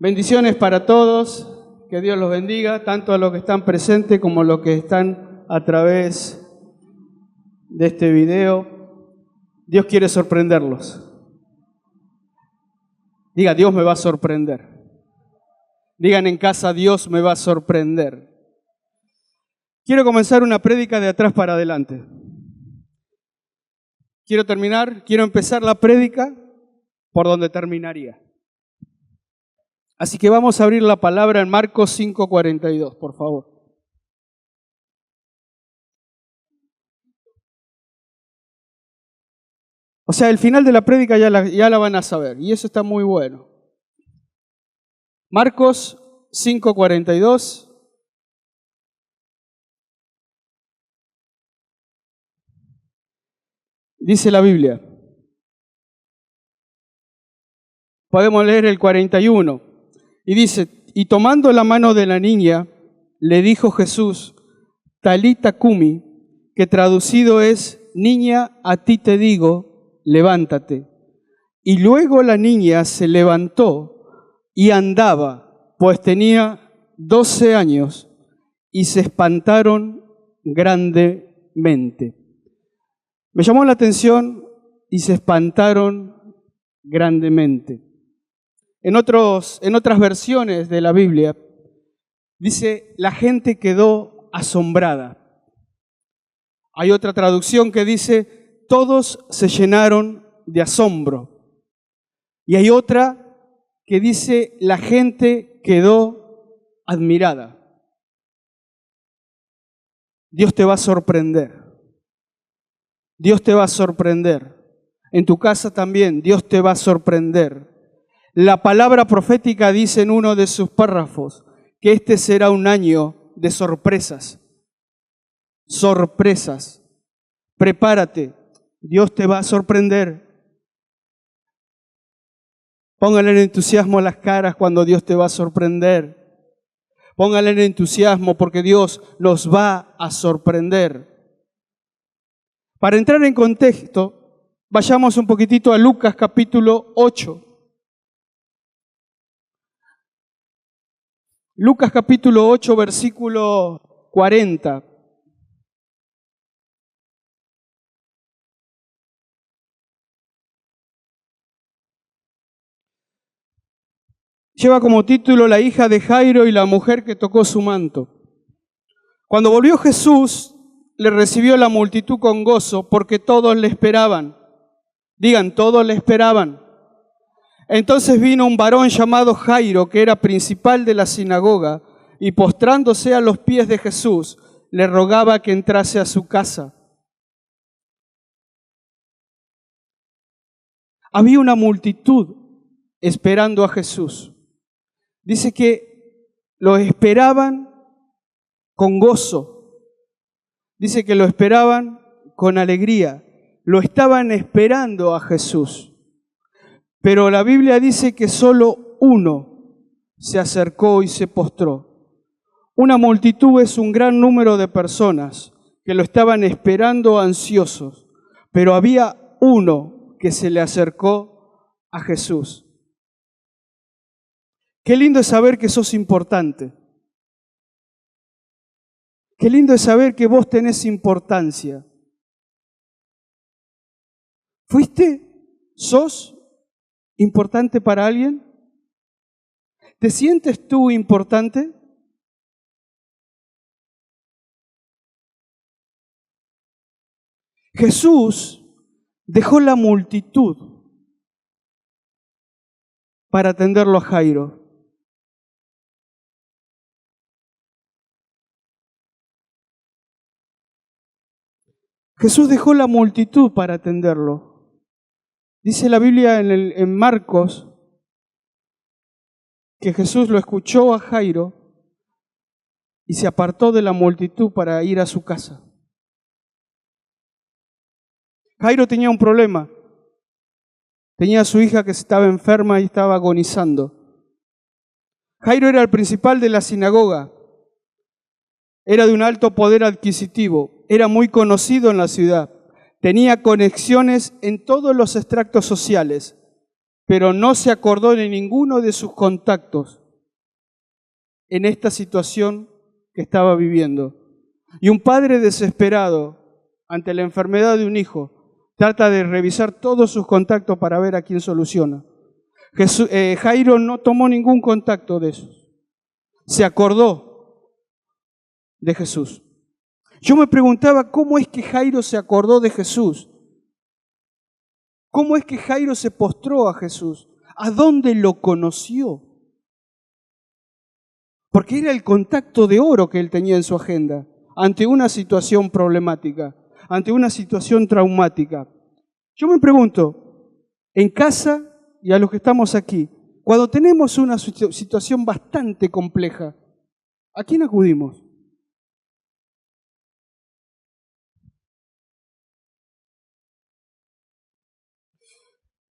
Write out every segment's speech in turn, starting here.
Bendiciones para todos, que Dios los bendiga, tanto a los que están presentes como a los que están a través de este video. Dios quiere sorprenderlos. Diga, Dios me va a sorprender. Digan en casa, Dios me va a sorprender. Quiero comenzar una prédica de atrás para adelante. Quiero empezar la prédica por donde terminaría. Así que vamos a abrir la palabra en Marcos 5:42, por favor. O sea, el final de la prédica ya la van a saber, y eso está muy bueno. Marcos 5:42. Dice la Biblia. Podemos leer el 41. Y dice, y tomando la mano de la niña, le dijo Jesús, Talita cumi, que traducido es, niña, a ti te digo, levántate. Y luego la niña se levantó y andaba, pues tenía 12 años, y se espantaron grandemente. Me llamó la atención, y se espantaron grandemente. En otras versiones de la Biblia, dice, la gente quedó asombrada. Hay otra traducción que dice, todos se llenaron de asombro. Y hay otra que dice, la gente quedó admirada. Dios te va a sorprender. Dios te va a sorprender. En tu casa también, Dios te va a sorprender. La palabra profética dice en uno de sus párrafos que este será un año de sorpresas. Sorpresas. Prepárate, Dios te va a sorprender. Póngale en entusiasmo las caras cuando Dios te va a sorprender. Póngale en entusiasmo porque Dios nos va a sorprender. Para entrar en contexto, vayamos un poquitito a Lucas capítulo 8. Lucas capítulo 8, versículo 40. Lleva como título La hija de Jairo y la mujer que tocó su manto. Cuando volvió Jesús, le recibió la multitud con gozo porque todos le esperaban. Digan, todos le esperaban. Entonces vino un varón llamado Jairo, que era principal de la sinagoga, y postrándose a los pies de Jesús, le rogaba que entrase a su casa. Había una multitud esperando a Jesús. Dice que lo esperaban con gozo. Dice que lo esperaban con alegría. Lo estaban esperando a Jesús. Pero la Biblia dice que solo uno se acercó y se postró. Una multitud es un gran número de personas que lo estaban esperando ansiosos, pero había uno que se le acercó a Jesús. Qué lindo es saber que sos importante. Qué lindo es saber que vos tenés importancia. ¿Sos importante para alguien? ¿Te sientes tú importante? Jesús dejó la multitud para atenderlo a Jairo. Jesús dejó la multitud para atenderlo. Dice la Biblia en Marcos que Jesús lo escuchó a Jairo y se apartó de la multitud para ir a su casa. Jairo tenía un problema. Tenía a su hija que estaba enferma y estaba agonizando. Jairo era el principal de la sinagoga. Era de un alto poder adquisitivo. Era muy conocido en la ciudad. Tenía conexiones en todos los estratos sociales. pero no se acordó de ninguno de sus contactos en esta situación que estaba viviendo. Y un padre desesperado ante la enfermedad de un hijo trata de revisar todos sus contactos para ver a quién soluciona. Jairo no tomó ningún contacto de esos. Se acordó de Jesús. Yo me preguntaba, ¿cómo es que Jairo se acordó de Jesús? ¿Cómo es que Jairo se postró a Jesús? ¿A dónde lo conoció? Porque era el contacto de oro que él tenía en su agenda ante una situación problemática, ante una situación traumática. Yo me pregunto, en casa y a los que estamos aquí, cuando tenemos una situación bastante compleja, ¿a quién acudimos?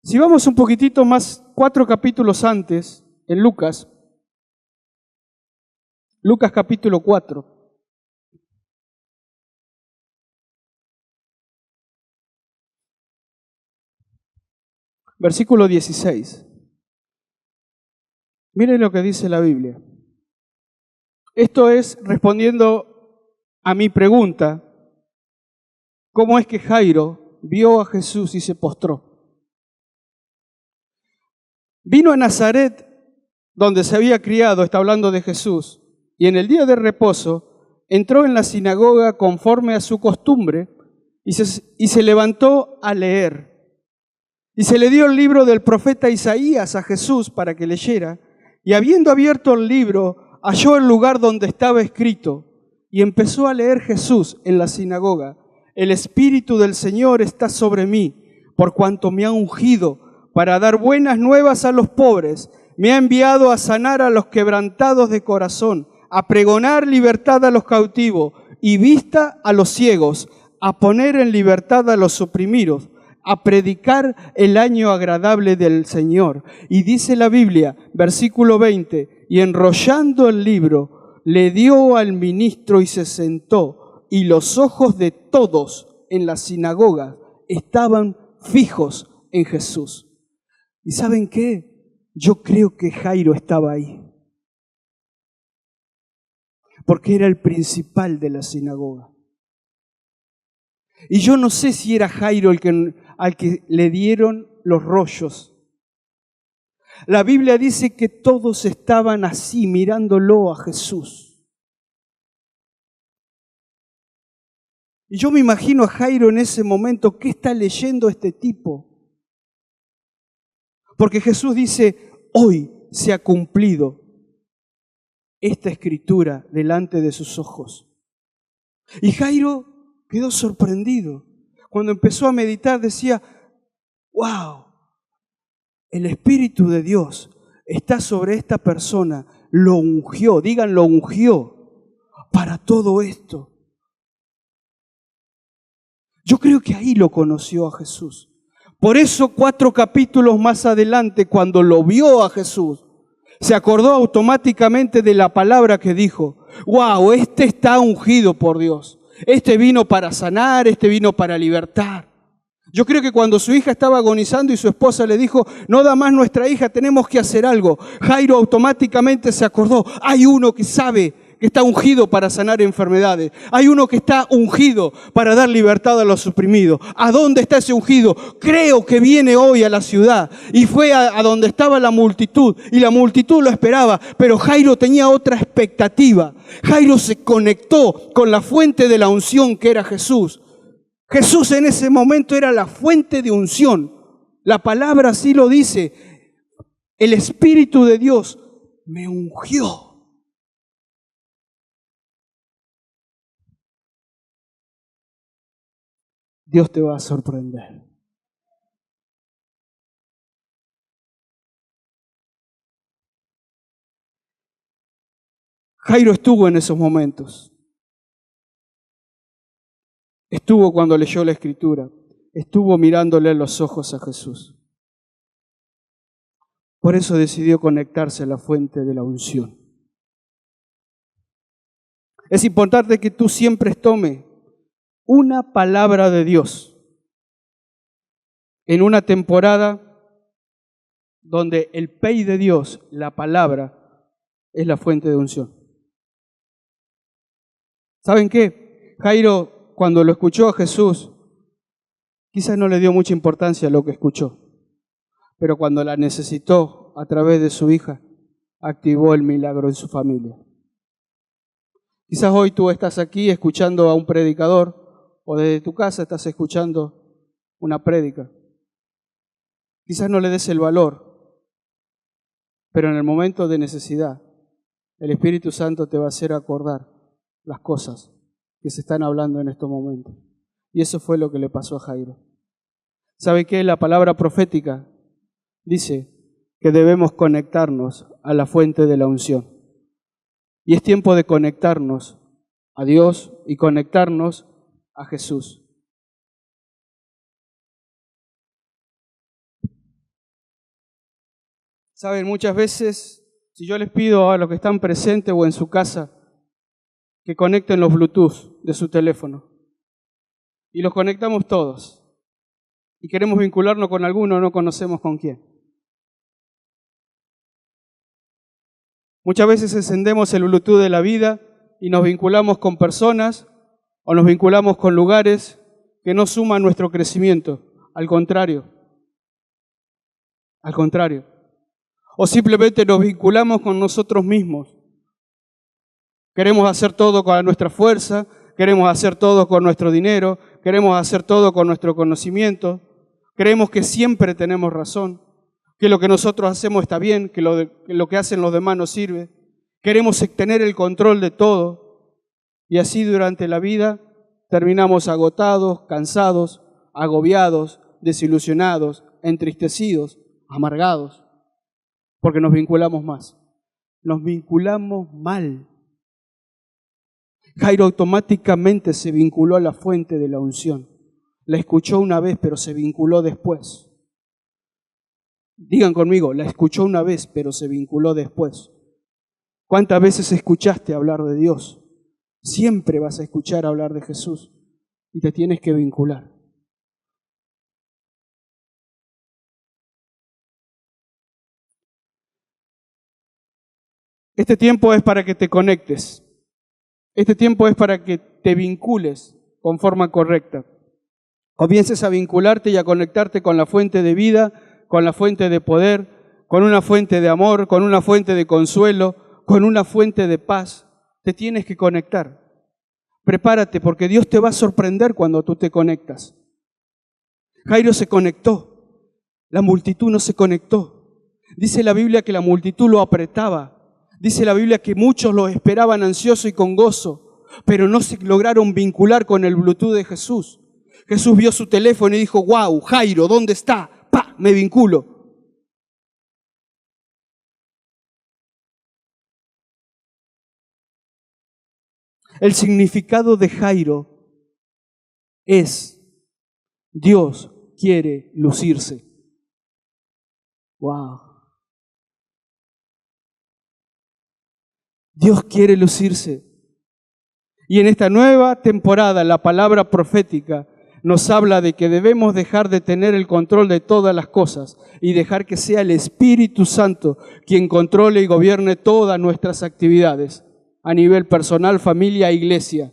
Si vamos un poquitito más, 4 capítulos antes, en Lucas capítulo 4. Versículo 16. Miren lo que dice la Biblia. Esto es respondiendo a mi pregunta, ¿cómo es que Jairo vio a Jesús y se postró? Vino a Nazaret, donde se había criado, está hablando de Jesús, y en el día de reposo entró en la sinagoga conforme a su costumbre y se levantó a leer. Y se le dio el libro del profeta Isaías a Jesús para que leyera, y habiendo abierto el libro, halló el lugar donde estaba escrito, y empezó a leer Jesús en la sinagoga. El Espíritu del Señor está sobre mí, por cuanto me ha ungido para dar buenas nuevas a los pobres, me ha enviado a sanar a los quebrantados de corazón, a pregonar libertad a los cautivos y vista a los ciegos, a poner en libertad a los oprimidos, a predicar el año agradable del Señor. Y dice la Biblia, versículo 20, y enrollando el libro, le dio al ministro y se sentó, y los ojos de todos en la sinagoga estaban fijos en Jesús. ¿Y saben qué? Yo creo que Jairo estaba ahí, porque era el principal de la sinagoga. Y yo no sé si era Jairo al que le dieron los rollos. La Biblia dice que todos estaban así, mirándolo a Jesús. Y yo me imagino a Jairo en ese momento, ¿qué está leyendo este tipo? Porque Jesús dice, hoy se ha cumplido esta escritura delante de sus ojos. Y Jairo quedó sorprendido. Cuando empezó a meditar decía, wow, el Espíritu de Dios está sobre esta persona, lo ungió, digan lo ungió para todo esto. Yo creo que ahí lo conoció a Jesús. Por eso 4 capítulos más adelante, cuando lo vio a Jesús, se acordó automáticamente de la palabra que dijo, wow, este está ungido por Dios. Este vino para sanar, este vino para libertar. Yo creo que cuando su hija estaba agonizando y su esposa le dijo, no da más nuestra hija, tenemos que hacer algo, Jairo automáticamente se acordó, hay uno que sabe que está ungido para sanar enfermedades. Hay uno que está ungido para dar libertad a los oprimidos. ¿A dónde está ese ungido? Creo que viene hoy a la ciudad. Y fue a donde estaba la multitud. Y la multitud lo esperaba. Pero Jairo tenía otra expectativa. Jairo se conectó con la fuente de la unción que era Jesús. Jesús en ese momento era la fuente de unción. La palabra así lo dice. El Espíritu de Dios me ungió. Dios te va a sorprender. Jairo estuvo en esos momentos. Estuvo cuando leyó la Escritura. Estuvo mirándole a los ojos a Jesús. Por eso decidió conectarse a la fuente de la unción. Es importante que tú siempre tomes una palabra de Dios en una temporada donde el Pei de Dios, la palabra, es la fuente de unción. ¿Saben qué? Jairo, cuando lo escuchó a Jesús, quizás no le dio mucha importancia a lo que escuchó, pero cuando la necesitó a través de su hija, activó el milagro en su familia. Quizás hoy tú estás aquí escuchando a un predicador o desde tu casa estás escuchando una prédica. Quizás no le des el valor, pero en el momento de necesidad, el Espíritu Santo te va a hacer acordar las cosas que se están hablando en estos momentos. Y eso fue lo que le pasó a Jairo. ¿Sabe qué? La palabra profética dice que debemos conectarnos a la fuente de la unción. Y es tiempo de conectarnos a Dios y conectarnos a Jesús. Saben, muchas veces, si yo les pido a los que están presentes o en su casa que conecten los Bluetooth de su teléfono, y los conectamos todos, y queremos vincularnos con alguno, no conocemos con quién. Muchas veces encendemos el Bluetooth de la vida y nos vinculamos con personas o nos vinculamos con lugares que no suman nuestro crecimiento. Al contrario. O simplemente nos vinculamos con nosotros mismos. Queremos hacer todo con nuestra fuerza, queremos hacer todo con nuestro dinero, queremos hacer todo con nuestro conocimiento. Creemos que siempre tenemos razón, que lo que nosotros hacemos está bien, que lo que hacen los demás nos sirve. Queremos tener el control de todo y así durante la vida terminamos agotados, cansados, agobiados, desilusionados, entristecidos, amargados, porque nos vinculamos más. Nos vinculamos mal. Jairo automáticamente se vinculó a la fuente de la unción. La escuchó una vez, pero se vinculó después. Digan conmigo, la escuchó una vez, pero se vinculó después. ¿Cuántas veces escuchaste hablar de Dios? Siempre vas a escuchar hablar de Jesús y te tienes que vincular. Este tiempo es para que te conectes. Este tiempo es para que te vincules con forma correcta. Comiences a vincularte y a conectarte con la fuente de vida, con la fuente de poder, con una fuente de amor, con una fuente de consuelo, con una fuente de paz. Te tienes que conectar. Prepárate porque Dios te va a sorprender cuando tú te conectas. Jairo se conectó. La multitud no se conectó. Dice la Biblia que la multitud lo apretaba. Dice la Biblia que muchos lo esperaban ansioso y con gozo, pero no se lograron vincular con el Bluetooth de Jesús. Jesús vio su teléfono y dijo, wow, Jairo, ¿dónde está? ¡Pah! Me vinculo. El significado de Jairo es, Dios quiere lucirse. Wow. Dios quiere lucirse. Y en esta nueva temporada, la palabra profética nos habla de que debemos dejar de tener el control de todas las cosas y dejar que sea el Espíritu Santo quien controle y gobierne todas nuestras actividades a nivel personal, familia e iglesia.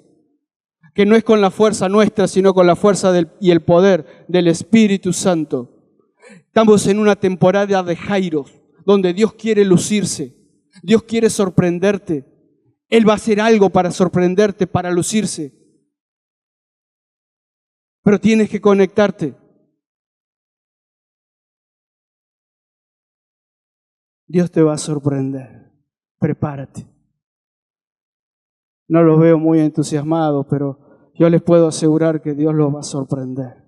Que no es con la fuerza nuestra, sino con la fuerza y el poder del Espíritu Santo. Estamos en una temporada de Jairo, donde Dios quiere lucirse. Dios quiere sorprenderte. Él va a hacer algo para sorprenderte, para lucirse. Pero tienes que conectarte. Dios te va a sorprender. Prepárate. No los veo muy entusiasmados, pero yo les puedo asegurar que Dios los va a sorprender.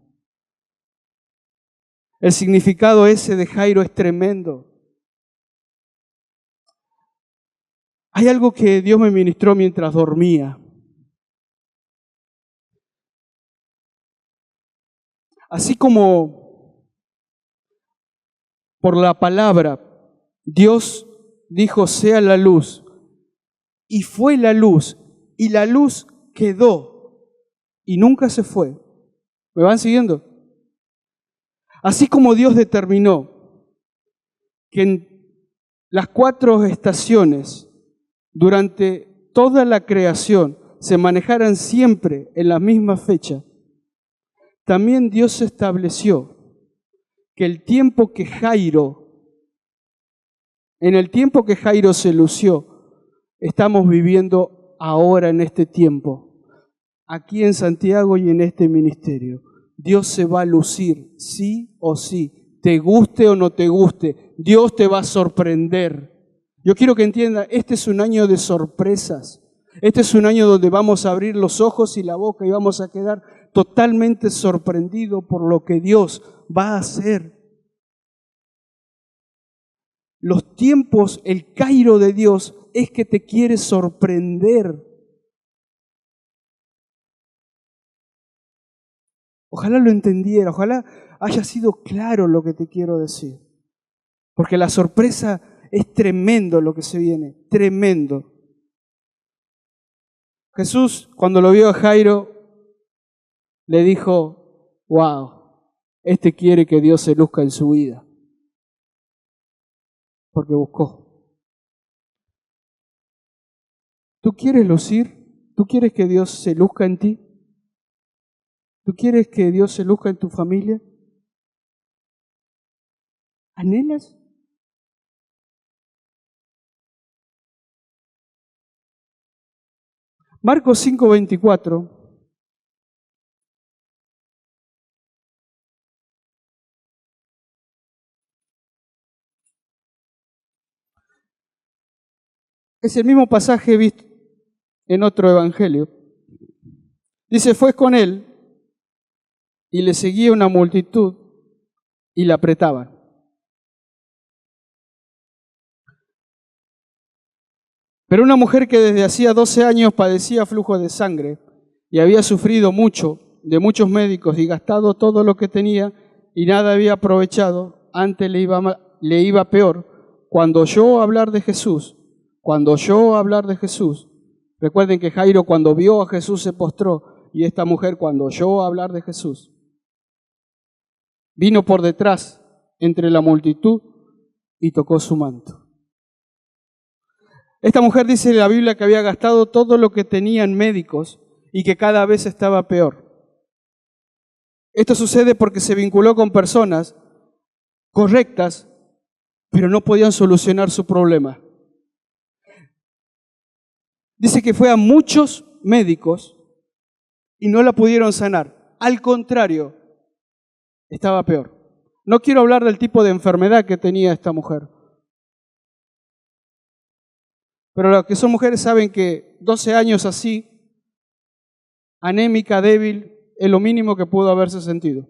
El significado ese de Jairo es tremendo. Hay algo que Dios me ministró mientras dormía. Así como por la palabra Dios dijo sea la luz y fue la luz y la luz quedó y nunca se fue. ¿Me van siguiendo? Así como Dios determinó que en las 4 estaciones, durante toda la creación, se manejaran siempre en la misma fecha, también Dios estableció que el tiempo que en el tiempo que Jairo se lució, estamos viviendo ahora en este tiempo, aquí en Santiago y en este ministerio. Dios se va a lucir, sí o sí, te guste o no te guste, Dios te va a sorprender. Yo quiero que entienda, este es un año de sorpresas. Este es un año donde vamos a abrir los ojos y la boca y vamos a quedar totalmente sorprendidos por lo que Dios va a hacer. Los tiempos, el Cairo de Dios es que te quiere sorprender. Ojalá lo entendiera, ojalá haya sido claro lo que te quiero decir. Porque la sorpresa es tremendo lo que se viene, tremendo. Jesús, cuando lo vio a Jairo, le dijo, wow, este quiere que Dios se luzca en su vida. Porque buscó. ¿Tú quieres lucir? ¿Tú quieres que Dios se luzca en ti? ¿Tú quieres que Dios se luzca en tu familia? ¿Anhelas? Marcos 5:24. Es el mismo pasaje visto en otro evangelio. Dice, fue con él y le seguía una multitud y la apretaban. Pero una mujer que desde hacía 12 años padecía flujo de sangre y había sufrido mucho de muchos médicos y gastado todo lo que tenía y nada había aprovechado, antes le iba peor. Cuando oyó hablar de Jesús, recuerden que Jairo cuando vio a Jesús se postró y esta mujer cuando oyó hablar de Jesús, vino por detrás entre la multitud y tocó su manto. Esta mujer dice en la Biblia que había gastado todo lo que tenía en médicos y que cada vez estaba peor. Esto sucede porque se vinculó con personas correctas, pero no podían solucionar su problema. Dice que fue a muchos médicos y no la pudieron sanar. Al contrario, estaba peor. No quiero hablar del tipo de enfermedad que tenía esta mujer. Pero los que son mujeres saben que 12 años así, anémica, débil, es lo mínimo que pudo haberse sentido.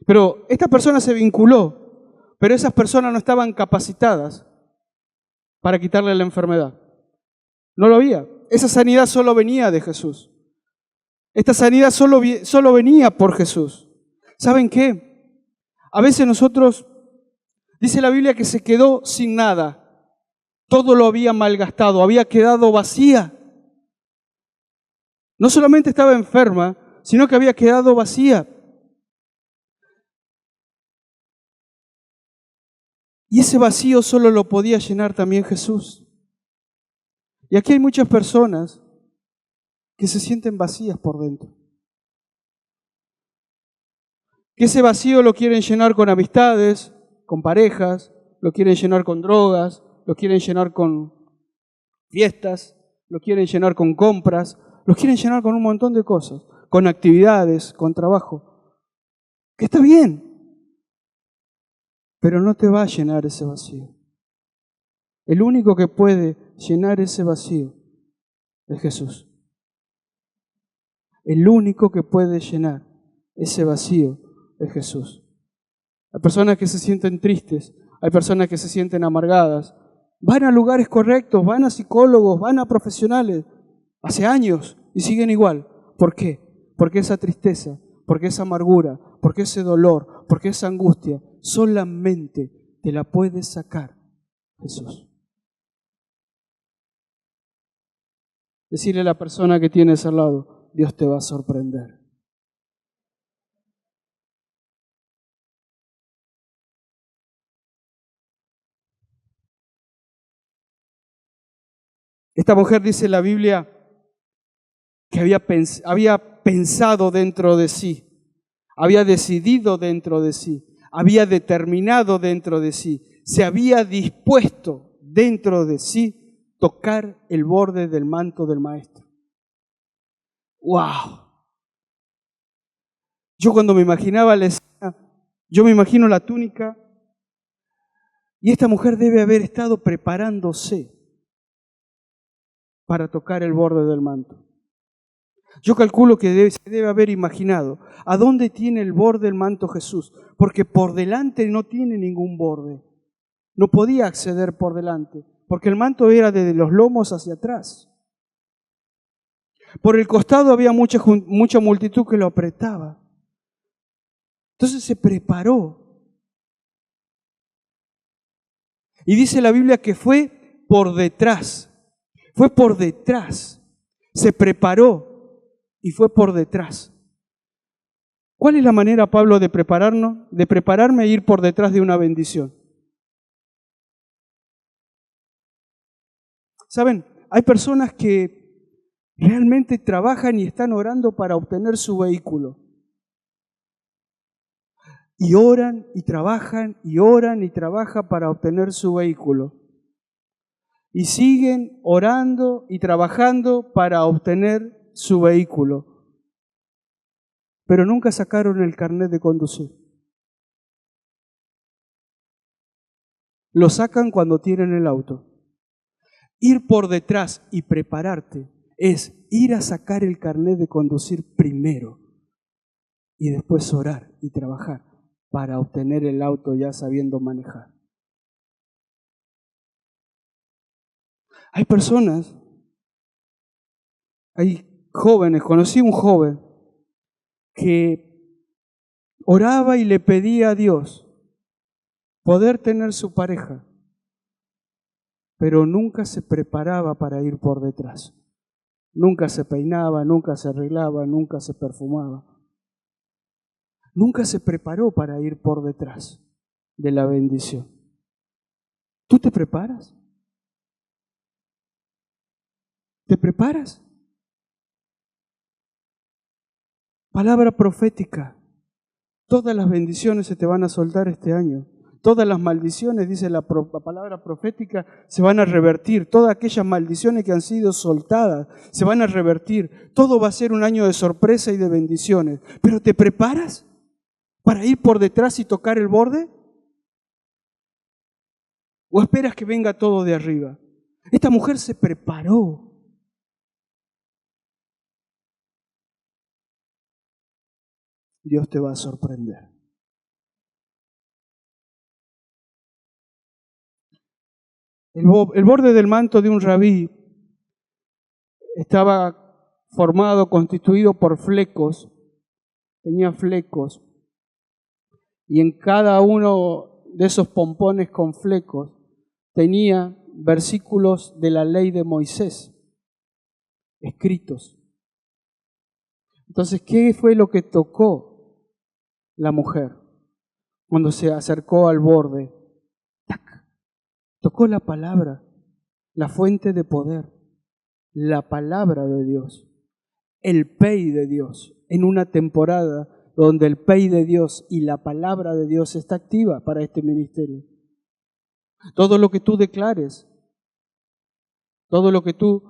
Pero esta persona se vinculó, pero esas personas no estaban capacitadas para quitarle la enfermedad. No lo había. Esa sanidad solo venía de Jesús. Esta sanidad solo venía por Jesús. ¿Saben qué? A veces nosotros, dice la Biblia que se quedó sin nada. Todo lo había malgastado, había quedado vacía. No solamente estaba enferma, sino que había quedado vacía. Y ese vacío solo lo podía llenar también Jesús. Y aquí hay muchas personas que se sienten vacías por dentro. Que ese vacío lo quieren llenar con amistades, con parejas, lo quieren llenar con drogas, lo quieren llenar con fiestas, lo quieren llenar con compras, lo quieren llenar con un montón de cosas, con actividades, con trabajo. Que está bien, pero no te va a llenar ese vacío. El único que puede llenar ese vacío es Jesús. El único que puede llenar ese vacío es Jesús. Hay personas que se sienten tristes, hay personas que se sienten amargadas, van a lugares correctos, van a psicólogos, van a profesionales, hace años y siguen igual. ¿Por qué? Porque esa tristeza, porque esa amargura, porque ese dolor, porque esa angustia, solamente te la puede sacar Jesús. Decirle a la persona que tienes al lado, Dios te va a sorprender. Esta mujer, dice la Biblia, que había pensado dentro de sí, había decidido dentro de sí, había determinado dentro de sí, se había dispuesto dentro de sí tocar el borde del manto del Maestro. ¡Wow! Yo cuando me imaginaba la escena, yo me imagino la túnica y esta mujer debe haber estado preparándose para tocar el borde del manto. Yo calculo que se debe haber imaginado a dónde tiene el borde del manto Jesús, porque por delante no tiene ningún borde. No podía acceder por delante, porque el manto era desde los lomos hacia atrás. Por el costado había mucha multitud que lo apretaba. Entonces se preparó. Y dice la Biblia que fue por detrás. Fue por detrás. Se preparó y fue por detrás. ¿Cuál es la manera, Pablo, de prepararnos? De prepararme a ir por detrás de una bendición. ¿Saben? Hay personas que realmente trabajan y están orando para obtener su vehículo. Y oran y trabajan para obtener su vehículo. Y siguen orando y trabajando para obtener su vehículo. Pero nunca sacaron el carnet de conducir. Lo sacan cuando tienen el auto. Ir por detrás y prepararte es ir a sacar el carnet de conducir primero y después orar y trabajar para obtener el auto ya sabiendo manejar. Hay personas, hay jóvenes, conocí un joven que oraba y le pedía a Dios poder tener su pareja, pero nunca se preparaba para ir por detrás. Nunca se peinaba, nunca se arreglaba, nunca se perfumaba. Nunca se preparó para ir por detrás de la bendición. ¿Tú te preparas? ¿Te preparas? Palabra profética. Todas las bendiciones se te van a soltar este año. Todas las maldiciones, dice la palabra profética, se van a revertir. Todas aquellas maldiciones que han sido soltadas se van a revertir. Todo va a ser un año de sorpresa y de bendiciones. ¿Pero te preparas para ir por detrás y tocar el borde? ¿O esperas que venga todo de arriba? Esta mujer se preparó. Dios te va a sorprender. El borde del manto de un rabí estaba formado, constituido por flecos, tenía flecos, y en cada uno de esos pompones con flecos tenía versículos de la ley de Moisés escritos. Entonces, ¿qué fue lo que tocó la mujer cuando se acercó al borde? ¡Tac! Tocó la palabra, la fuente de poder, la palabra de Dios, el pey de Dios, en una temporada donde el pey de Dios y la palabra de Dios está activa para este ministerio. Todo lo que tú declares, todo lo que tú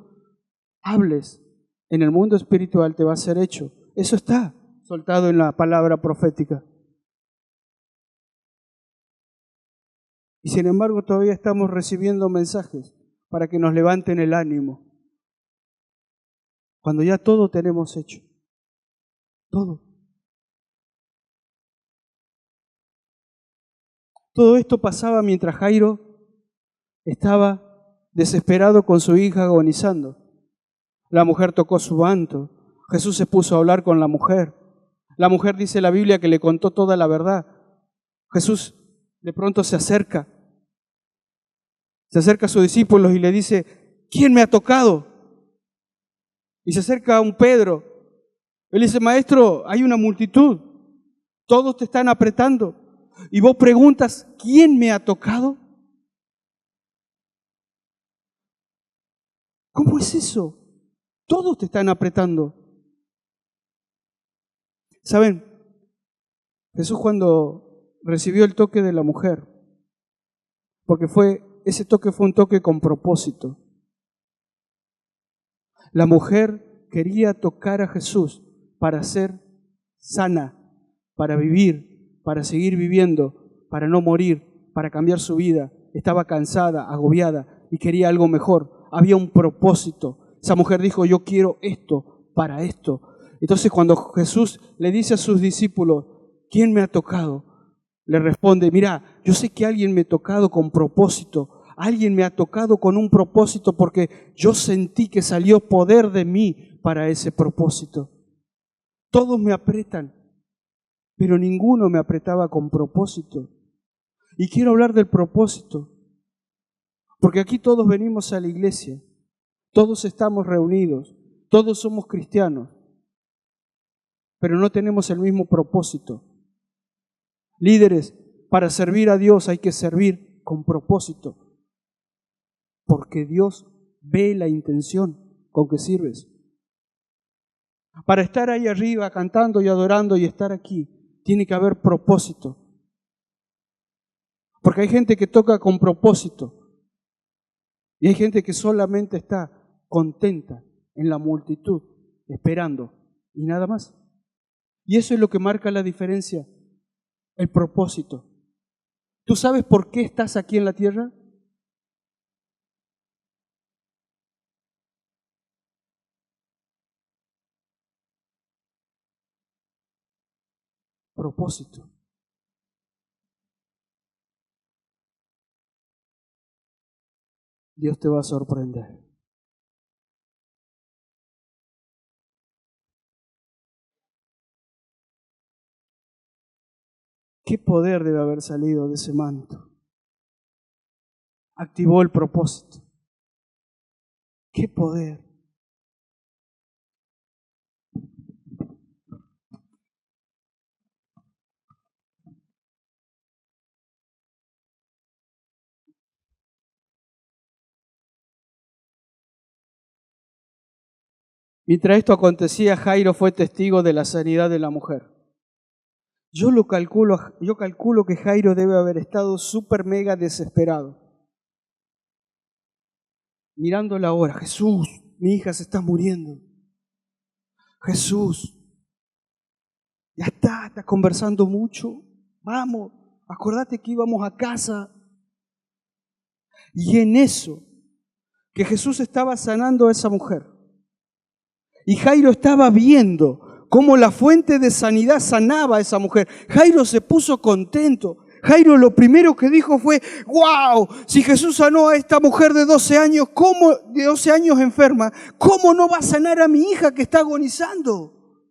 hables en el mundo espiritual te va a ser hecho. Eso está soltado en la palabra profética. Y sin embargo todavía estamos recibiendo mensajes para que nos levanten el ánimo. Cuando ya todo tenemos hecho. Todo. Todo esto pasaba mientras Jairo estaba desesperado con su hija agonizando. La mujer tocó su manto. Jesús se puso a hablar con la mujer. La mujer, dice la Biblia, que le contó toda la verdad. Jesús de pronto se acerca a sus discípulos y le dice, ¿quién me ha tocado? Y se acerca a un Pedro. Él dice, maestro, hay una multitud, todos te están apretando. Y vos preguntas, ¿quién me ha tocado? ¿Cómo es eso? Todos te están apretando. ¿Saben? Jesús cuando recibió el toque de la mujer, porque ese toque fue un toque con propósito. La mujer quería tocar a Jesús para ser sana, para vivir, para seguir viviendo, para no morir, para cambiar su vida. Estaba cansada, agobiada y quería algo mejor. Había un propósito. Esa mujer dijo, yo quiero esto, para esto. Entonces cuando Jesús le dice a sus discípulos, ¿quién me ha tocado? Le responde, mira, yo sé que alguien me ha tocado con propósito. Alguien me ha tocado con un propósito porque yo sentí que salió poder de mí para ese propósito. Todos me apretan, pero ninguno me apretaba con propósito. Y quiero hablar del propósito, porque aquí todos venimos a la iglesia, todos estamos reunidos, todos somos cristianos, pero no tenemos el mismo propósito. Líderes, para servir a Dios hay que servir con propósito, porque Dios ve la intención con que sirves. Para estar ahí arriba cantando y adorando y estar aquí, tiene que haber propósito. Porque hay gente que toca con propósito y hay gente que solamente está contenta en la multitud, esperando y nada más. Y eso es lo que marca la diferencia, el propósito. ¿Tú sabes por qué estás aquí en la tierra? Propósito. Dios te va a sorprender. ¿Qué poder debe haber salido de ese manto? Activó el propósito. ¿Qué poder? Mientras esto acontecía, Jairo fue testigo de la sanidad de la mujer. Yo calculo que Jairo debe haber estado súper mega desesperado. Mirando la hora, Jesús, mi hija se está muriendo. Jesús, ya estás conversando mucho. Vamos, acordate que íbamos a casa. Y en eso, que Jesús estaba sanando a esa mujer. Y Jairo estaba viendo cómo la fuente de sanidad sanaba a esa mujer. Jairo se puso contento. Jairo lo primero que dijo fue, wow, si Jesús sanó a esta mujer de 12 años, de 12 años enferma, ¿cómo no va a sanar a mi hija que está agonizando?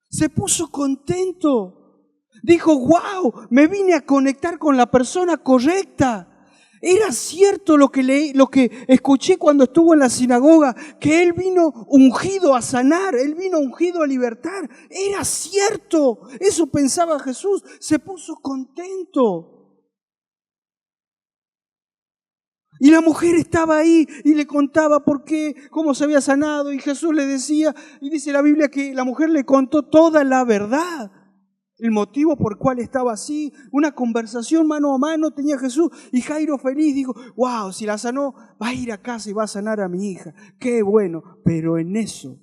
Se puso contento. Dijo, wow, me vine a conectar con la persona correcta. Era cierto lo que escuché cuando estuvo en la sinagoga, que Él vino ungido a sanar, Él vino ungido a libertar. Era cierto, eso pensaba Jesús, se puso contento. Y la mujer estaba ahí y le contaba por qué, cómo se había sanado, y Jesús le decía, y dice la Biblia que la mujer le contó toda la verdad. El motivo por el cual estaba así, una conversación mano a mano tenía Jesús y Jairo feliz dijo, wow, si la sanó, va a ir a casa y va a sanar a mi hija, qué bueno. Pero en eso,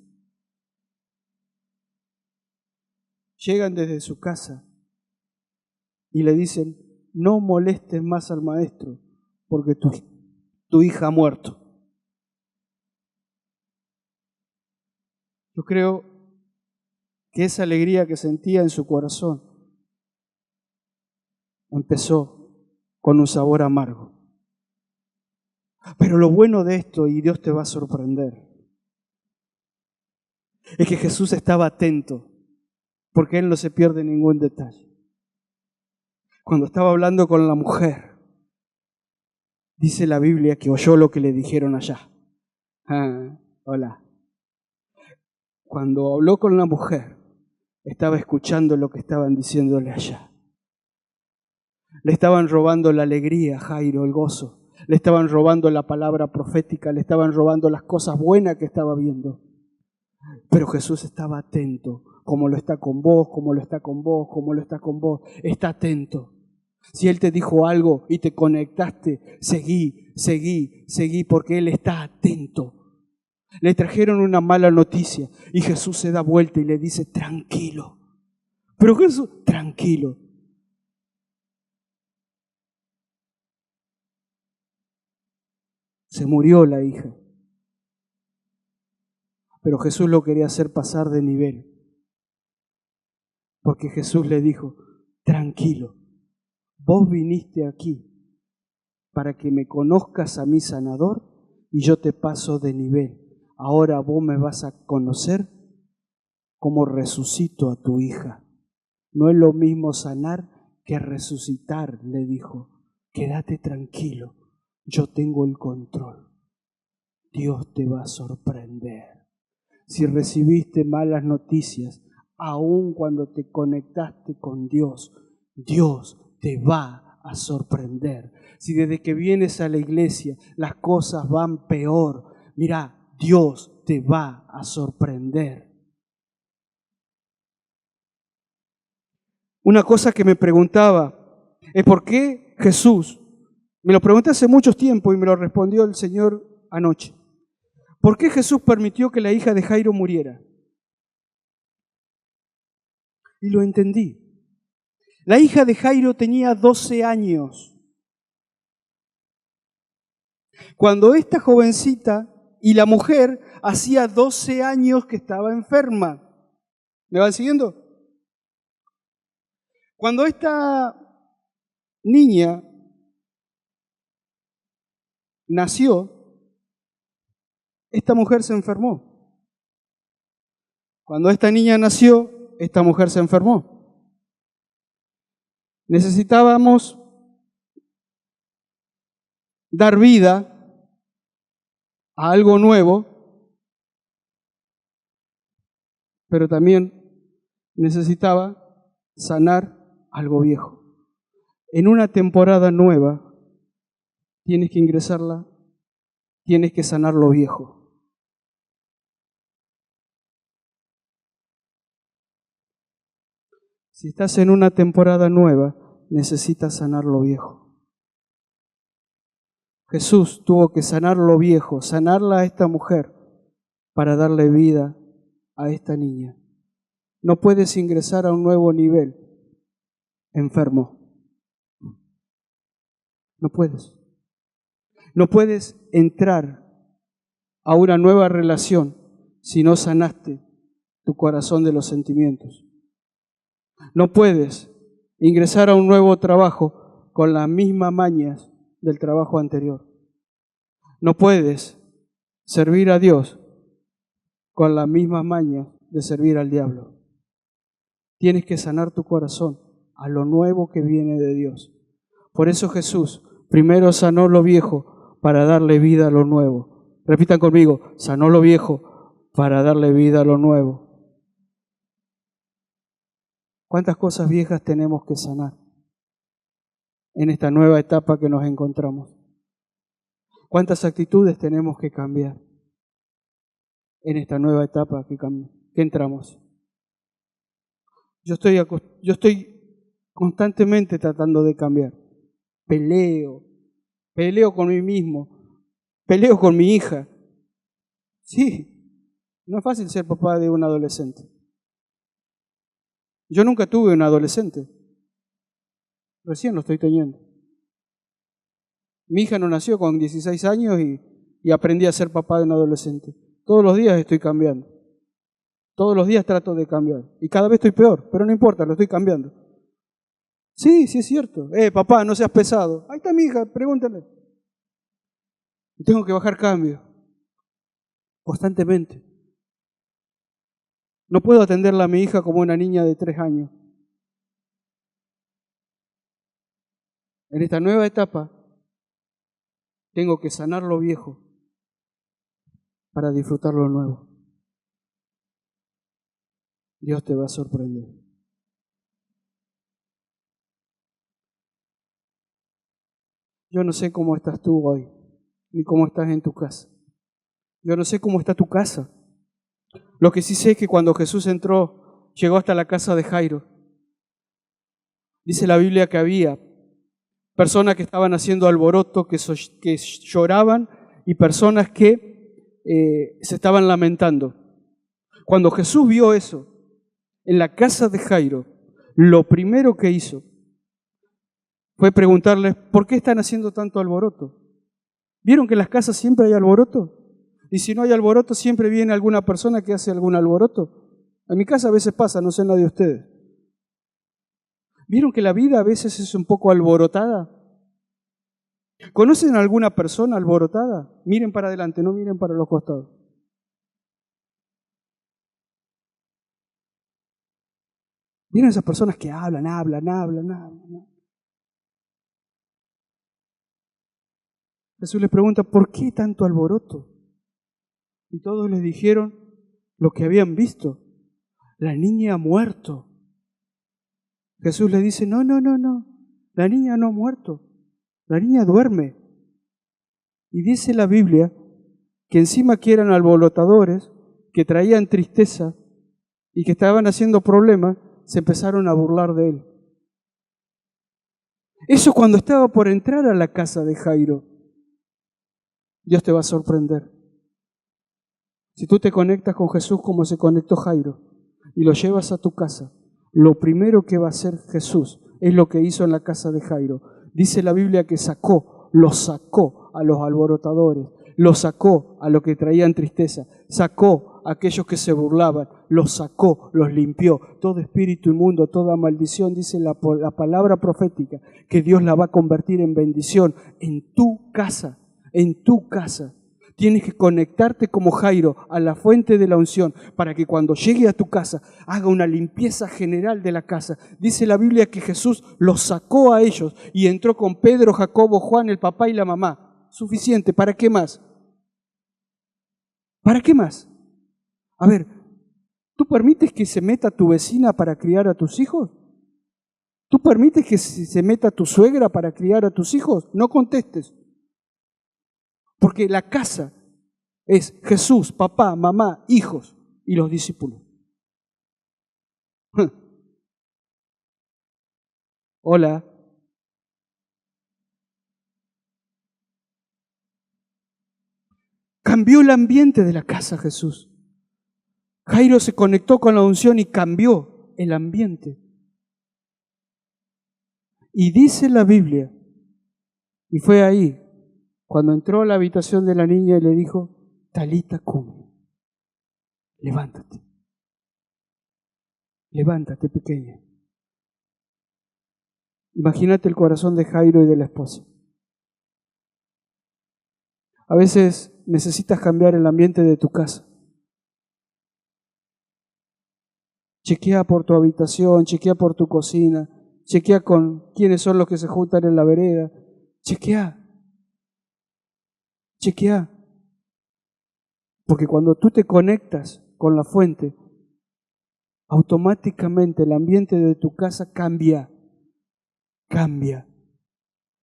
llegan desde su casa y le dicen, no molestes más al maestro porque tu hija ha muerto. Yo creo que esa alegría que sentía en su corazón empezó con un sabor amargo. Pero lo bueno de esto, y Dios te va a sorprender, es que Jesús estaba atento, porque Él no se pierde ningún detalle. Cuando estaba hablando con la mujer, dice la Biblia que oyó lo que le dijeron allá. Hola. Cuando habló con la mujer, estaba escuchando lo que estaban diciéndole allá. Le estaban robando la alegría a Jairo, el gozo. le estaban robando la palabra profética, le estaban robando las cosas buenas que estaba viendo. Pero Jesús estaba atento, como lo está con vos, como lo está con vos, como lo está con vos. Está atento. Si Él te dijo algo y te conectaste, seguí, seguí, seguí, porque Él está atento. Le trajeron una mala noticia y Jesús se da vuelta y le dice, tranquilo. Pero Jesús, tranquilo. Se murió la hija. Pero Jesús lo quería hacer pasar de nivel. Porque Jesús le dijo, tranquilo, vos viniste aquí para que me conozcas a mi sanador y yo te paso de nivel. Ahora vos me vas a conocer como resucito a tu hija. No es lo mismo sanar que resucitar, le dijo. Quédate tranquilo, yo tengo el control. Dios te va a sorprender. Si recibiste malas noticias, aun cuando te conectaste con Dios, Dios te va a sorprender. Si desde que vienes a la iglesia las cosas van peor, mira, Dios te va a sorprender. Una cosa que me preguntaba es por qué Jesús, me lo pregunté hace mucho tiempo y me lo respondió el Señor anoche. ¿Por qué Jesús permitió que la hija de Jairo muriera? Y lo entendí. La hija de Jairo tenía 12 años. Cuando esta jovencita y la mujer hacía 12 años que estaba enferma. ¿Me van siguiendo? Cuando esta niña nació, esta mujer se enfermó. Cuando esta niña nació, esta mujer se enfermó. Necesitábamos dar vida a algo nuevo, pero también necesitaba sanar algo viejo. En una temporada nueva tienes que ingresarla, tienes que sanar lo viejo. Si estás en una temporada nueva, necesitas sanar lo viejo. Jesús tuvo que sanar lo viejo, sanarla a esta mujer para darle vida a esta niña. No puedes ingresar a un nuevo nivel enfermo. No puedes. No puedes entrar a una nueva relación si no sanaste tu corazón de los sentimientos. No puedes ingresar a un nuevo trabajo con las mismas mañas del trabajo anterior. No puedes servir a Dios con las mismas mañas de servir al diablo. Tienes que sanar tu corazón a lo nuevo que viene de Dios. Por eso Jesús primero sanó lo viejo para darle vida a lo nuevo. Repitan conmigo, sanó lo viejo para darle vida a lo nuevo. ¿Cuántas cosas viejas tenemos que sanar en esta nueva etapa que nos encontramos? ¿Cuántas actitudes tenemos que cambiar en esta nueva etapa que entramos? Yo estoy constantemente tratando de cambiar. Peleo con mí mismo, peleo con mi hija. Sí, no es fácil ser papá de un adolescente. Yo nunca tuve un adolescente. Recién lo estoy teniendo. Mi hija no nació con 16 años y aprendí a ser papá de un adolescente. Todos los días estoy cambiando. Todos los días trato de cambiar. Y cada vez estoy peor, pero no importa, lo estoy cambiando. Sí, sí es cierto. Papá, no seas pesado. Ahí está mi hija, pregúntale. Y tengo que bajar cambio. Constantemente. No puedo atenderla a mi hija como una niña de 3 años. En esta nueva etapa, tengo que sanar lo viejo para disfrutar lo nuevo. Dios te va a sorprender. Yo no sé cómo estás tú hoy, ni cómo estás en tu casa. Yo no sé cómo está tu casa. Lo que sí sé es que cuando Jesús entró, llegó hasta la casa de Jairo. Dice la Biblia que había personas que estaban haciendo alboroto, que lloraban, y personas que se estaban lamentando. Cuando Jesús vio eso en la casa de Jairo, lo primero que hizo fue preguntarles, ¿por qué están haciendo tanto alboroto? ¿Vieron que en las casas siempre hay alboroto? Y si no hay alboroto, siempre viene alguna persona que hace algún alboroto. En mi casa a veces pasa, no sé nada de ustedes. ¿Vieron que la vida a veces es un poco alborotada? ¿Conocen a alguna persona alborotada? Miren para adelante, no miren para los costados. ¿Vieron esas personas que hablan? Jesús les pregunta, ¿por qué tanto alboroto? Y todos les dijeron lo que habían visto. La niña ha muerto. Jesús les dice, no, la niña no ha muerto, la niña duerme. Y dice la Biblia que encima que eran alborotadores, que traían tristeza y que estaban haciendo problemas, se empezaron a burlar de él. Eso cuando estaba por entrar a la casa de Jairo. Dios te va a sorprender. Si tú te conectas con Jesús como se conectó Jairo y lo llevas a tu casa, lo primero que va a hacer Jesús es lo que hizo en la casa de Jairo. Dice la Biblia que los sacó a los alborotadores, los sacó a los que traían tristeza, sacó a aquellos que se burlaban, los sacó, los limpió. Todo espíritu inmundo, toda maldición, dice la palabra profética, que Dios la va a convertir en bendición en tu casa, en tu casa. Tienes que conectarte como Jairo a la fuente de la unción para que cuando llegue a tu casa haga una limpieza general de la casa. Dice la Biblia que Jesús los sacó a ellos y entró con Pedro, Jacobo, Juan, el papá y la mamá. Suficiente. ¿Para qué más? ¿Para qué más? A ver, ¿tú permites que se meta tu vecina para criar a tus hijos? ¿Tú permites que se meta tu suegra para criar a tus hijos? No contestes. Porque la casa es Jesús, papá, mamá, hijos y los discípulos. Hola. Cambió el ambiente de la casa Jesús. Jairo se conectó con la unción y cambió el ambiente. Y dice la Biblia, y fue ahí, cuando entró a la habitación de la niña y le dijo, Talita cumi, levántate, levántate pequeña. Imagínate el corazón de Jairo y de la esposa. A veces necesitas cambiar el ambiente de tu casa. Chequea por tu habitación, chequea por tu cocina, chequea con quiénes son los que se juntan en la vereda, chequea. Porque cuando tú te conectas con la fuente, automáticamente el ambiente de tu casa cambia.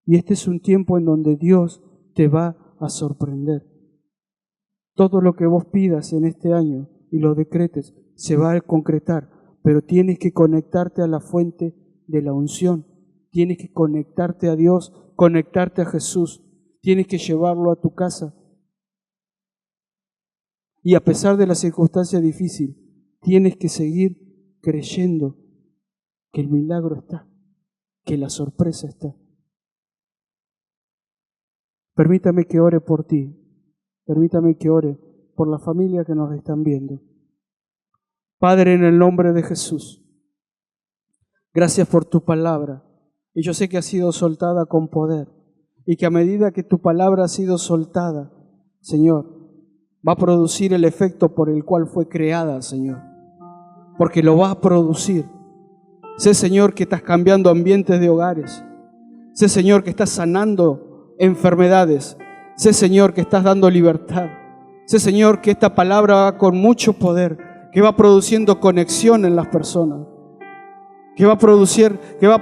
Y este es un tiempo en donde Dios te va a sorprender. Todo lo que vos pidas en este año y lo decretes se va a concretar, pero tienes que conectarte a la fuente de la unción. Tienes que conectarte a Dios, conectarte a Jesús. Tienes que llevarlo a tu casa. Y a pesar de la circunstancia difícil, tienes que seguir creyendo que el milagro está, que la sorpresa está. Permítame que ore por ti. Permítame que ore por la familia que nos están viendo. Padre, en el nombre de Jesús, gracias por tu palabra. Y yo sé que ha sido soltada con poder. Y que a medida que tu palabra ha sido soltada, Señor, va a producir el efecto por el cual fue creada, Señor. Porque lo va a producir. Sé, Señor, que estás cambiando ambientes de hogares. Sé, Señor, que estás sanando enfermedades. Sé, Señor, que estás dando libertad. Sé, Señor, que esta palabra va con mucho poder, que va produciendo conexión en las personas, que va a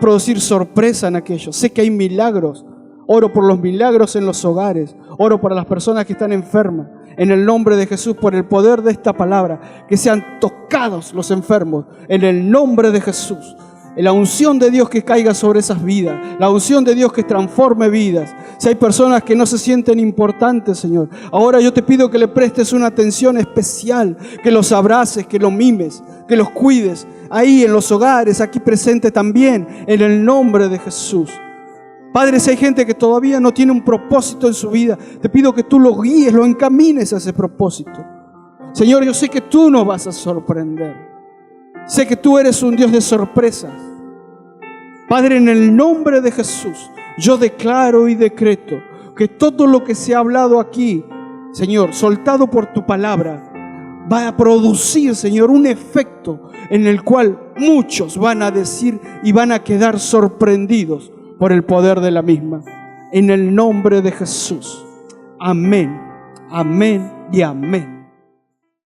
producir sorpresa en aquellos. Sé que hay milagros Oro por los milagros en los hogares. Oro para las personas que están enfermas. En el nombre de Jesús, por el poder de esta palabra, que sean tocados los enfermos. En el nombre de Jesús. La unción de Dios que caiga sobre esas vidas. La unción de Dios que transforme vidas. Si hay personas que no se sienten importantes, Señor, ahora yo te pido que le prestes una atención especial, que los abraces, que los mimes, que los cuides. Ahí en los hogares, aquí presente también, en el nombre de Jesús. Padre, si hay gente que todavía no tiene un propósito en su vida, te pido que tú lo guíes, lo encamines a ese propósito. Señor, yo sé que tú nos vas a sorprender. Sé que tú eres un Dios de sorpresas. Padre, en el nombre de Jesús, yo declaro y decreto que todo lo que se ha hablado aquí, Señor, soltado por tu palabra, va a producir, Señor, un efecto en el cual muchos van a decir y van a quedar sorprendidos por el poder de la misma. En el nombre de Jesús. Amén, amén y amén.